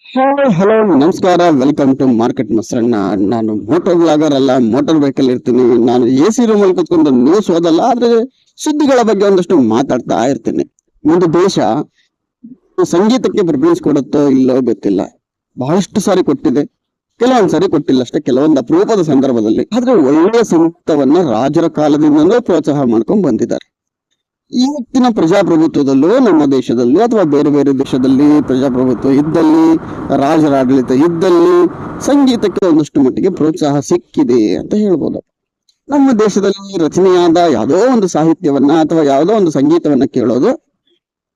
Hello ನಮಸ್ಕಾರ, welcome to market ಮೊಸರನ್ನ. ನಾನು ಮೋಟರ್ ಬ್ಲಾಗರ್ ಅಲ್ಲ, ಮೋಟರ್ ವೆಹಿಕಲ್ ಇರ್ತೀನಿ. ನಾನು AC ರೂಮ್ ಅಲ್ಲಿ ಕುತ್ಕೊಂಡು ನ್ಯೂಸ್ ಓದಲ್ಲ, ಆದ್ರೆ ಸುದ್ದಿಗಳ ಬಗ್ಗೆ ಒಂದಷ್ಟು ಮಾತಾಡ್ತಾ ಇರ್ತೀನಿ. ಒಂದು ದೇಶ ಸಂಗೀತಕ್ಕೆ ಪ್ರಿಫರೆನ್ಸ್ ಕೊಡುತ್ತೋ ಇಲ್ಲೋ ಗೊತ್ತಿಲ್ಲ. ಬಹಳಷ್ಟು ಸಾರಿ ಕೊಟ್ಟಿದೆ, ಕೆಲವೊಂದ್ ಸಾರಿ ಕೊಟ್ಟಿಲ್ಲ ಅಷ್ಟೇ, ಕೆಲವೊಂದು ಅಪರೂಪದ ಸಂದರ್ಭದಲ್ಲಿ. ಆದ್ರೆ ಒಳ್ಳೆಯ ಸಂಗೀತವನ್ನ ರಾಜರ ಕಾಲದಿಂದಲೂ ಪ್ರೋತ್ಸಾಹ ಮಾಡ್ಕೊಂಡು ಬಂದಿದ್ದಾರೆ. ಇವತ್ತಿನ ಪ್ರಜಾಪ್ರಭುತ್ವದಲ್ಲೂ ನಮ್ಮ ದೇಶದಲ್ಲೂ ಅಥವಾ ಬೇರೆ ಬೇರೆ ದೇಶದಲ್ಲಿ ಪ್ರಜಾಪ್ರಭುತ್ವ ಇದ್ದಲ್ಲಿ, ರಾಜರ ಆಡಳಿತ ಇದ್ದಲ್ಲಿ ಸಂಗೀತಕ್ಕೆ ಒಂದಷ್ಟು ಮಟ್ಟಿಗೆ ಪ್ರೋತ್ಸಾಹ ಸಿಕ್ಕಿದೆ ಅಂತ ಹೇಳ್ಬೋದು. ನಮ್ಮ ದೇಶದಲ್ಲಿ ರಚನೆಯಾದ ಯಾವುದೋ ಒಂದು ಸಾಹಿತ್ಯವನ್ನ ಅಥವಾ ಯಾವುದೋ ಒಂದು ಸಂಗೀತವನ್ನ ಕೇಳೋದು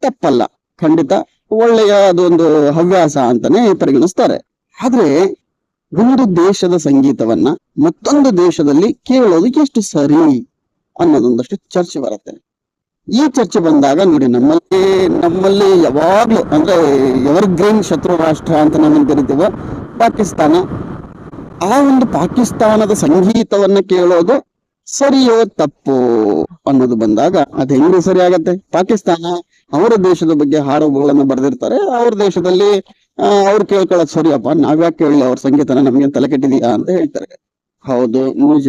ತಪ್ಪಲ್ಲ, ಖಂಡಿತ ಒಳ್ಳೆಯ ಅದೊಂದು ಹವ್ಯಾಸ ಅಂತಾನೆ ಪರಿಗಣಿಸ್ತಾರೆ. ಆದ್ರೆ ಒಂದು ದೇಶದ ಸಂಗೀತವನ್ನ ಮತ್ತೊಂದು ದೇಶದಲ್ಲಿ ಕೇಳೋದು ಎಷ್ಟು ಸರಿ ಅನ್ನೋದೊಂದಷ್ಟು ಚರ್ಚೆ ಬರುತ್ತೆ. ಈ ಚರ್ಚೆ ಬಂದಾಗ ನೋಡಿ, ನಮ್ಮಲ್ಲಿ ಯಾವಾಗ್ಲೂ ಅಂದ್ರೆ ಎವರ್ಗ್ರೀನ್ ಶತ್ರು ರಾಷ್ಟ್ರ ಅಂತ ನಾವೇನ್ ಕರಿತೀವೋ ಪಾಕಿಸ್ತಾನ. ಆ ಒಂದು ಪಾಕಿಸ್ತಾನದ ಸಂಗೀತವನ್ನ ಕೇಳೋದು ಸರಿಯೋ ತಪ್ಪು ಅನ್ನೋದು ಬಂದಾಗ ಅದ್ ಹೆಂಗೆ ಸರಿ ಆಗತ್ತೆ? ಪಾಕಿಸ್ತಾನ ಅವರ ದೇಶದ ಬಗ್ಗೆ ಹಾಡುಗಳನ್ನು ಬರೆದಿರ್ತಾರೆ, ಅವ್ರ ದೇಶದಲ್ಲಿ ಅವ್ರು ಕೇಳ್ಕೊಳ್ಳೋದು ಸರಿಯಪ್ಪ, ನಾವ್ಯಾಕೆ ಕೇಳಿ ಅವ್ರ ಸಂಗೀತನ, ನಮ್ಗೆ ತಲೆ ಕೆಟ್ಟಿದೀಯಾ ಅಂತ ಹೇಳ್ತಾರೆ. ಹೌದು, ನಿಜ,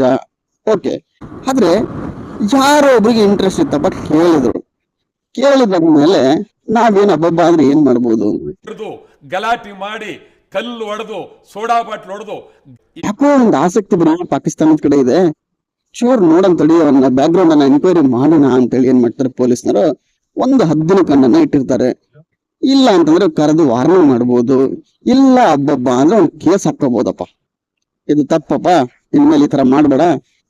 ಓಕೆ. ಆದ್ರೆ ಯಾರೋ ಒಬ್ರಿಗೆ ಇಂಟ್ರೆಸ್ಟ್ ಇತ್ತಪ್ಪ, ಕೇಳಿದ್ಮೇಲೆ ನಾವೇನ್ ಹಬ್ಬ ಅಂದ್ರೆ ಏನ್ ಮಾಡ್ಬೋದು? ಗಲಾಟೆ ಮಾಡಿ ಕಲ್ಲು ಹೊಡೆದು ಸೋಡಾ ಬಾಟ್ಲು ಹೊಡೆದು ಯಾಕೋ ಒಂದು ಆಸಕ್ತಿ ಬರೀ ಪಾಕಿಸ್ತಾನದ ಕಡೆ ಇದೆ. ಚೂರ್ ನೋಡಂತೇಳಿ ಅವನ್ನ ಬ್ಯಾಕ್ ಗ್ರೌಂಡ್ ಅನ್ನ ಎನ್ಕ್ವೈರಿ ಮಾಡೋಣ ಅಂತೇಳಿ ಏನ್ ಮಾಡ್ತಾರೆ ಪೊಲೀಸ್ನರು, ಒಂದು ಹದ್ದಿನ ಕಣ್ಣನ್ನ ಇಟ್ಟಿರ್ತಾರೆ. ಇಲ್ಲ ಅಂತಂದ್ರೆ ಕರೆದು ವಾರ್ನಿಂಗ್ ಮಾಡ್ಬೋದು, ಇಲ್ಲ ಹಬ್ಬ ಅಂದ್ರೆ ಒಂದು ಕೇಸ್ ಹಾಕೋಬಹುದಪ್ಪ, ಇದು ತಪ್ಪಪ್ಪ, ಇನ್ಮೇಲೆ ಈ ತರ ಮಾಡ್ಬೇಡ,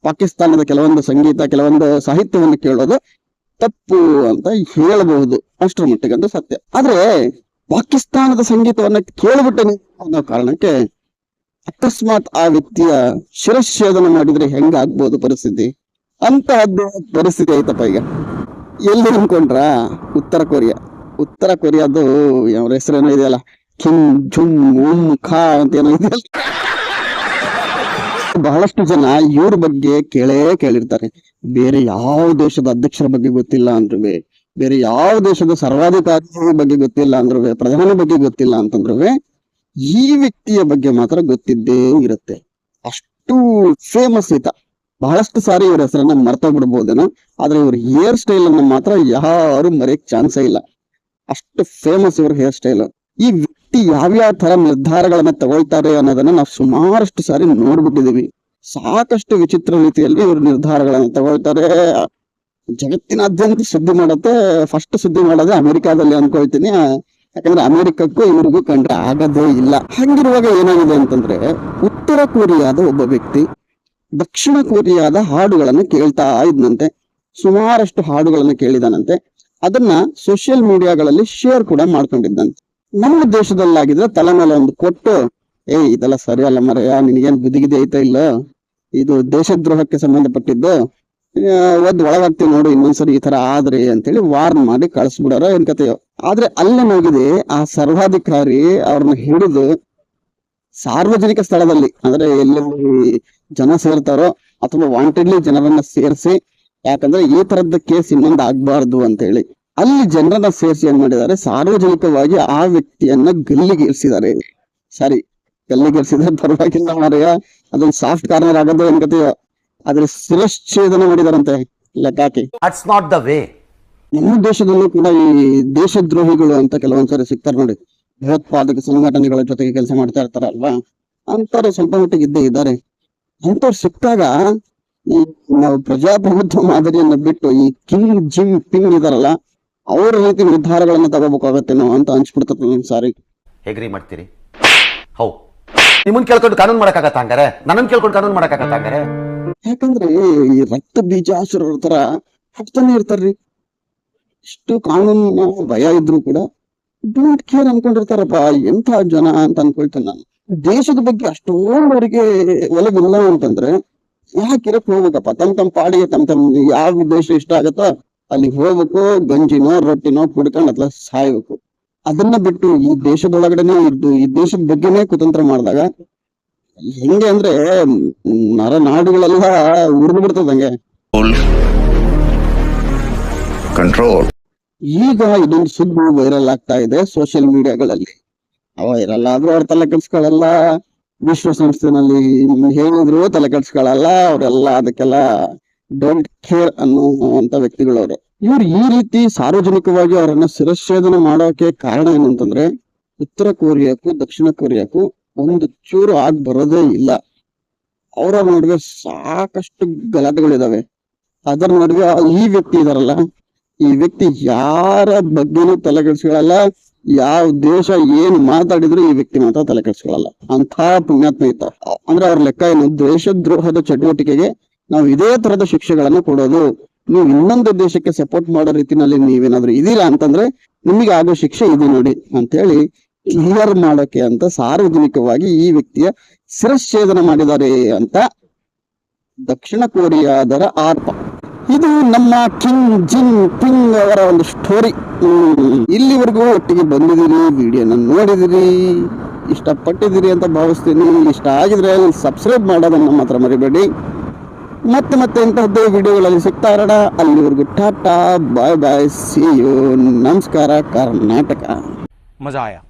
ಪಾಕಿಸ್ತಾನದ ಕೆಲವೊಂದು ಸಂಗೀತ ಕೆಲವೊಂದು ಸಾಹಿತ್ಯವನ್ನು ಕೇಳೋದು ತಪ್ಪು ಅಂತ ಹೇಳಬಹುದು. ಅಷ್ಟರ ಮಟ್ಟಿಗೆ ಅಂತ ಸತ್ಯ. ಆದ್ರೆ ಪಾಕಿಸ್ತಾನದ ಸಂಗೀತವನ್ನ ಕೇಳ್ಬಿಟ್ಟೆ ಅನ್ನೋ ಕಾರಣಕ್ಕೆ ಅಕಸ್ಮಾತ್ ಆ ವ್ಯಕ್ತಿಯ ಶಿರಚ್ಛೇದನ ಮಾಡಿದ್ರೆ ಹೆಂಗಾಗ್ಬೋದು ಪರಿಸ್ಥಿತಿ? ಅಂತಹದ್ದು ಪರಿಸ್ಥಿತಿ ಐತಪ್ಪ ಈಗ. ಎಲ್ಲಿ ಅನ್ಕೊಂಡ್ರ? ಉತ್ತರ ಕೊರಿಯಾದು ಅವ್ರ ಹೆಸರೇನೋ ಇದೆಯಲ್ಲ, ಕಿಮ್ ಜುಮ್ ಉಮ್ ಖಾ ಅಂತ ಏನೋ ಇದೆಯಲ್ಲ. ಬಹಳಷ್ಟು ಜನ ಇವ್ರ ಬಗ್ಗೆ ಕೇಳಿರ್ತಾರೆ. ಬೇರೆ ಯಾವ ದೇಶದ ಅಧ್ಯಕ್ಷರ ಬಗ್ಗೆ ಗೊತ್ತಿಲ್ಲ ಅಂದ್ರೂ, ಬೇರೆ ಯಾವ ದೇಶದ ಸರ್ವಾಧಿಕಾರಿ ಬಗ್ಗೆ ಗೊತ್ತಿಲ್ಲ ಅಂದ್ರೂ, ಪ್ರಧಾನಿ ಬಗ್ಗೆ ಗೊತ್ತಿಲ್ಲ ಅಂತಂದ್ರು, ಈ ವ್ಯಕ್ತಿಯ ಬಗ್ಗೆ ಮಾತ್ರ ಗೊತ್ತಿದ್ದೇ ಇರುತ್ತೆ. ಅಷ್ಟು ಫೇಮಸ್ ಈತ. ಬಹಳಷ್ಟು ಸಾರಿ ಇವ್ರ ಹೆಸರನ್ನ ಮರ್ತೋಗ್ಬಿಡ್ಬೋದೇನೋ, ಆದ್ರೆ ಇವ್ರ ಹೇರ್ ಸ್ಟೈಲ್ ಅನ್ನ ಮಾತ್ರ ಯಾರು ಮರೆಯಕ್ ಚಾನ್ಸೇ ಇಲ್ಲ. ಅಷ್ಟು ಫೇಮಸ್ ಇವ್ರ ಹೇರ್ ಸ್ಟೈಲ್. ಈ ವ್ಯಕ್ತಿ ಯಾವ್ಯಾವ ತರ ನಿರ್ಧಾರಗಳನ್ನ ತಗೊಳ್ತಾರೆ ಅನ್ನೋದನ್ನ ನಾವು ಸುಮಾರಷ್ಟು ಸಾರಿ ನೋಡ್ಬಿಟ್ಟಿದೀವಿ. ಸಾಕಷ್ಟು ವಿಚಿತ್ರ ರೀತಿಯಲ್ಲಿ ಇವರು ನಿರ್ಧಾರಗಳನ್ನ ತಗೊಳ್ತಾರೆ. ಜಗತ್ತಿನಾದ್ಯಂತ ಸುದ್ದಿ ಮಾಡತ್ತೆ. ಫಸ್ಟ್ ಸುದ್ದಿ ಮಾಡೋದೇ ಅಮೆರಿಕಾದಲ್ಲಿ ಅನ್ಕೊಳ್ತೀನಿ, ಯಾಕಂದ್ರೆ ಅಮೆರಿಕಕ್ಕೂ ಇವರಿಗೂ ಕಂಡ್ರೆ ಆಗದೇ ಇಲ್ಲ. ಹಂಗಿರುವಾಗ ಏನಾಗಿದೆ ಅಂತಂದ್ರೆ, ಉತ್ತರ ಕೊರಿಯಾದ ಒಬ್ಬ ವ್ಯಕ್ತಿ ದಕ್ಷಿಣ ಕೊರಿಯಾದ ಹಾಡುಗಳನ್ನ ಕೇಳ್ತಾ ಇದ್ನಂತೆ. ಸುಮಾರಷ್ಟು ಹಾಡುಗಳನ್ನ ಕೇಳಿದಾನಂತೆ. ಅದನ್ನ ಸೋಷಿಯಲ್ ಮೀಡಿಯಾಗಳಲ್ಲಿ ಶೇರ್ ಕೂಡ ಮಾಡ್ಕೊಂಡಿದ್ದಂತೆ. ನಮ್ಮ ದೇಶದಲ್ಲಾಗಿದ್ರೆ ತಲೆ ಮೇಲೆ ಒಂದು ಕೊಟ್ಟು, ಇದೆಲ್ಲ ಸರಿ ಅಲ್ಲ ಮರೆಯ, ನಿನಗೇನ್ ಬುದ್ಧಿಗಿದೆ ಐತಾ ಇಲ್ಲ, ಇದು ದೇಶದ್ರೋಹಕ್ಕೆ ಸಂಬಂಧಪಟ್ಟಿದ್ದು, ಒಳಗಾಗ್ತೀವಿ ನೋಡು, ಇನ್ನೊಂದ್ಸರಿ ಈ ತರ ಆದ್ರಿ ಅಂತೇಳಿ ವಾರ್ನ್ ಮಾಡಿ ಕಳಿಸ್ಬಿಡಾರ ಏನ್ ಕತೆಯೋ. ಆದ್ರೆ ಅಲ್ಲೇನಾಗಿದೆ, ಆ ಸರ್ವಾಧಿಕಾರಿ ಅವ್ರನ್ನ ಹಿಡಿದು ಸಾರ್ವಜನಿಕ ಸ್ಥಳದಲ್ಲಿ, ಅಂದ್ರೆ ಎಲ್ಲೆಲ್ಲಿ ಜನ ಸೇರ್ತಾರೋ ಅಥವಾ ವಾಂಟೆಡ್ಲಿ ಜನರನ್ನ ಸೇರಿಸಿ, ಯಾಕಂದ್ರೆ ಈ ತರದ ಕೇಸ್ ಇನ್ನೊಂದು ಆಗ್ಬಾರ್ದು ಅಂತ ಹೇಳಿ ಅಲ್ಲಿ ಜನರನ್ನ ಸೇರಿಸಿ ಏನ್ ಮಾಡಿದ್ದಾರೆ, ಸಾರ್ವಜನಿಕವಾಗಿ ಆ ವ್ಯಕ್ತಿಯನ್ನ ಗಲ್ಲಿಗೇರಿಸಿದ್ದಾರೆ. ಸರಿ, ಗಲ್ಲಿಗೇರಿಸಿದ್ರೆ ಪರವಾಗಿಲ್ಲ ಮಾರಯ್ಯ, ಅದೊಂದು ಸಾಫ್ಟ್ ಕಾರ್ನರ್ ಆಗೋದು ಏನ್ ಕತೆಯೋ. ಆದ್ರೆ ಶಿರಚ್ಛೇದನ ಮಾಡಿದಾರಂತೆ ಲೆಕ್ಕಾಕಿ. That's not the way. ನಮ್ಮ ದೇಶದಲ್ಲೂ ಕೂಡ ಈ ದೇಶದ್ರೋಹಿಗಳು ಅಂತ ಕೆಲವೊಂದ್ಸರಿ ಸಿಗ್ತಾರೆ ನೋಡಿ, ಭಯೋತ್ಪಾದಕ ಸಂಘಟನೆಗಳ ಜೊತೆಗೆ ಕೆಲಸ ಮಾಡ್ತಾ ಇರ್ತಾರಲ್ವಾ, ಅಂತವ್ರು ಸ್ವಲ್ಪ ಮಟ್ಟಿಗೆ ಇದ್ದೇ ಇದ್ದಾರೆ. ಅಂತವ್ರು ಸಿಕ್ಕಾಗ ಈ ನಾವು ಪ್ರಜಾಪ್ರಭುತ್ವ ಮಾದರಿಯನ್ನ ಬಿಟ್ಟು ಈ ಕಿಂಗ್ ಜಿಮ್ ಪಿಂಗ್ ಇದಾರಲ್ಲ, ಅವ್ರ ರೀತಿ ನಿರ್ಧಾರಗಳನ್ನ ತಗೋಬೇಕಾಗತ್ತೇನೋ ಅಂತ ಅನ್ಸ್ಬಿಡ್ತದೆ ಒಂದ್ಸಾರಿ. ಹೇಗ್ರಿ ಮಾಡ್ತೀರಿ? ಹೌ ನಿಮ್ಮನ್ ಕೇಳ್ಕೊಂಡು ಕಾನೂನು ಮಾಡಕ್ಕಾಗತ್ತ ಹಂಗಾರೆ? ನನ್ನನ್ ಕೇಳ್ಕೊಂಡು ಕಾನೂನು ಮಾಡಕ್ಕಾಗತ್ತ ಹಂಗಾರೆ? ಯಾಕಂದ್ರೆ ಈ ರಕ್ತ ಬೀಜಾಸುರರ ತರ ಹಾಕ್ತಾನೆ ಇರ್ತಾರ್ರಿ. ಇಷ್ಟು ಕಾನೂನು ಭಯ ಇದ್ರು ಕೂಡ ಡೋಂಟ್ ಕೇರ್ ಅನ್ಕೊಂಡಿರ್ತಾರಪ್ಪ. ಎಂಥ ಜನ ಅಂತ ಅನ್ಕೊಳ್ತೇನೆ ನಾನು. ದೇಶದ ಬಗ್ಗೆ ಅಷ್ಟೊಂದವರಿಗೆ ಒಲವಿಲ್ಲ ಅಂತಂದ್ರೆ ಯಾಕಿರಕ್ ಹೋಗ್ಬೇಕಪ್ಪ? ತಮ್ ಪಾಡಿಗೆ ತಮ್ ಯಾವ ದೇಶ ಇಷ್ಟ ಆಗತ್ತೋ ಅಲ್ಲಿ ಹೋಗ್ಬೇಕು, ಗಂಜಿನೋ ರೊಟ್ಟಿನೋ ಕುಡ್ಕೊಂಡು ಅಥವಾ ಸಾಯ್ಬೇಕು. ಅದನ್ನ ಬಿಟ್ಟು ಈ ದೇಶದೊಳಗಡೆನೆ ಇದ್ದು ಈ ದೇಶದ ಬಗ್ಗೆನೇ ಕುತಂತ್ರ ಮಾಡಿದಾಗ ಹೆಂಗೆ ಅಂದ್ರೆ ನರನಾಡುಗಳೆಲ್ಲ ಉರಿದು ಬಿಡ್ತದಂಗೆ. ಕಂಟ್ರೋಲ್. ಈಗ ಇದೊಂದು ಸುದ್ದಿ ವೈರಲ್ ಆಗ್ತಾ ಇದೆ ಸೋಷಿಯಲ್ ಮೀಡಿಯಾಗಳಲ್ಲಿ. ಅವ ಇರಲ್ಲ ಆದ್ರೂ ಅವ್ರ ತಲೆ ಕೆಡ್ಸ್ಕೊಳಲ್ಲ. ವಿಶ್ವಸಂಸ್ಥೆನಲ್ಲಿ ಹೇಳಿದ್ರು ತಲೆ ಕೆಡ್ಸ್ಕೊಳಲ್ಲ. ಅವರೆಲ್ಲ ಅದಕ್ಕೆಲ್ಲ ಡೋಂಟ್ ಕೇರ್ ಅನ್ನುವಂತ ವ್ಯಕ್ತಿಗಳು ಅವರು. ಇವ್ರು ಈ ರೀತಿ ಸಾರ್ವಜನಿಕವಾಗಿ ಅವರನ್ನ ಶಿರಚ್ಛೇದನ ಮಾಡೋಕೆ ಕಾರಣ ಏನಂತಂದ್ರೆ, ಉತ್ತರ ಕೊರಿಯಾಕ್ಕೂ ದಕ್ಷಿಣ ಕೊರಿಯಾಕ್ಕೂ ಒಂದು ಚೂರು ಆಗ್ ಬರೋದೇ ಇಲ್ಲ. ಅವರ ನಡುವೆ ಸಾಕಷ್ಟು ಗಲಾಟೆಗಳಿದಾವೆ. ಅದರ ನಡುವೆ ಈ ವ್ಯಕ್ತಿ ಇದಾರಲ್ಲ, ಈ ವ್ಯಕ್ತಿ ಯಾರ ಬಗ್ಗೆನೂ ತಲೆಕೆಡಿಸ್ಕೊಳ್ಳಲ್ಲ. ಯಾವ ದೇಶ ಏನ್ ಮಾತಾಡಿದ್ರು ಈ ವ್ಯಕ್ತಿ ಮಾತ್ರ ತಲೆಕೆಡಿಸ್ಕೊಳ್ಳಲ್ಲ. ಅಂತ ಪುಣ್ಯಾತ್ಮ ಇತ್ತ. ಅಂದ್ರೆ ಅವ್ರ ಲೆಕ್ಕ ಏನು, ದೇಶದ್ರೋಹದ ಚಟುವಟಿಕೆಗೆ ನಾವು ಇದೇ ತರದ ಶಿಕ್ಷೆಗಳನ್ನ ಕೊಡೋದು. ನೀವು ಇನ್ನೊಂದು ದೇಶಕ್ಕೆ ಸಪೋರ್ಟ್ ಮಾಡೋ ರೀತಿನಲ್ಲಿ ನೀವೇನಾದ್ರೂ ಇದೀರಾ ಅಂತಂದ್ರೆ ನಿಮಗೆ ಆಗೋ ಶಿಕ್ಷೆ ಇದೆ ನೋಡಿ ಅಂತ ಹೇಳಿ ಕ್ಲಿಯರ್ ಮಾಡೋಕೆ ಅಂತ ಸಾರ್ವಜನಿಕವಾಗಿ ಈ ವ್ಯಕ್ತಿಯ ಶಿರಚ್ಛೇದನ ಮಾಡಿದ್ದಾರೆ ಅಂತ ದಕ್ಷಿಣ ಕೊರಿಯಾದರ ಆರೋಪ. ಇದು ನಮ್ಮ ಕಿಂಗ್ ಜಿನ್ ಪಿಂಗ್ ಅವರ ಒಂದು ಸ್ಟೋರಿ. ಇಲ್ಲಿವರೆಗೂ ಒಟ್ಟಿಗೆ ಬಂದಿದ್ದೀರಿ, ವಿಡಿಯೋನ ನೋಡಿದಿರಿ, ಇಷ್ಟಪಟ್ಟಿದ್ದೀರಿ ಅಂತ ಭಾವಿಸ್ತೀನಿ. ಇಷ್ಟ ಆಗಿದ್ರೆ ಸಬ್ಸ್ಕ್ರೈಬ್ ಮಾಡೋದನ್ನ ಮಾತ್ರ ಮರಿಬೇಡಿ. ಮತ್ತೆ ಇಂತಹದ್ದೇ ವಿಡಿಯೋಗಳಲ್ಲಿ ಸಿಗ್ತಾ ಇರೋಣ. ಅಲ್ಲಿವರೆಗೂ ಟಾಟಾ, ಬಾಯ್ ಬಾಯ್, ಸಿ ಯು, ನಮಸ್ಕಾರ ಕರ್ನಾಟಕ. मज़ा आया।